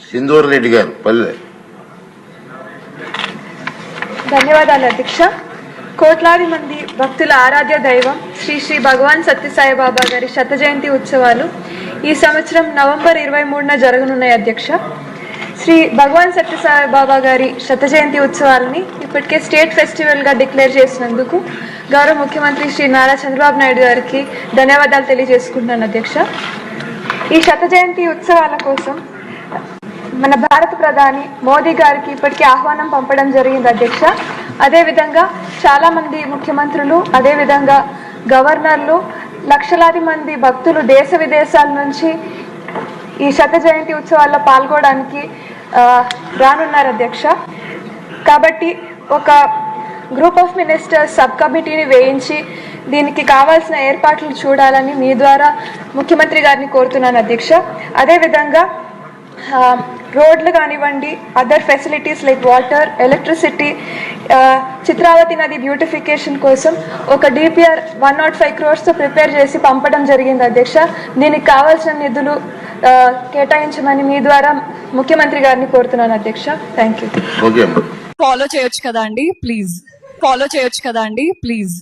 సింధూర్ రెడ్డి గారు పల్లె. ధన్యవాదాలు అధ్యక్ష. కోట్లాది మంది భక్తుల ఆరాధ్య దైవం శ్రీ శ్రీ భగవాన్ సత్యసాయిబాబా గారి శత జయంతి ఉత్సవాలు ఈ సంవత్సరం నవంబర్ 23న జరగనున్నాయి అధ్యక్ష. శ్రీ భగవాన్ సత్యసాయిబాబా గారి శత జయంతి ఉత్సవాలని ఇప్పటికే స్టేట్ ఫెస్టివల్గా డిక్లేర్ చేసినందుకు గౌరవ ముఖ్యమంత్రి శ్రీ నారా చంద్రబాబు నాయుడు గారికి ధన్యవాదాలు తెలియజేసుకుంటున్నాను అధ్యక్ష. ఈ శత జయంతి ఉత్సవాల కోసం మన భారత ప్రధాని మోదీ గారికి ఇప్పటికే ఆహ్వానం పంపడం జరిగింది అధ్యక్ష. అదేవిధంగా చాలామంది ముఖ్యమంత్రులు, అదేవిధంగా గవర్నర్లు, లక్షలాది మంది భక్తులు దేశ విదేశాల నుంచి ఈ శత జయంతి ఉత్సవాల్లో పాల్గొనడానికి రానున్నారు అధ్యక్ష. కాబట్టి ఒక గ్రూప్ ఆఫ్ మినిస్టర్స్ సబ్ కమిటీని వేయించి దీనికి కావాల్సిన ఏర్పాట్లు చూడాలని మీ ద్వారా ముఖ్యమంత్రి గారిని కోరుతున్నాను అధ్యక్ష. అదేవిధంగా రోడ్లు కానివ్వండి, other facilities like water, electricity, Chitravati నది బ్యూటిఫికేషన్ కోసం ఒక DPR 105 crores ప్రిపేర్ చేసి పంపడం జరిగింది అధ్యక్ష. దీనికి కావాల్సిన నిధులు కేటాయించమని మీ ద్వారా ముఖ్యమంత్రి గారిని కోరుతున్నాను అధ్యక్ష. Thank you. ఫాలో చేయొచ్చు కదా అండి ప్లీజ్.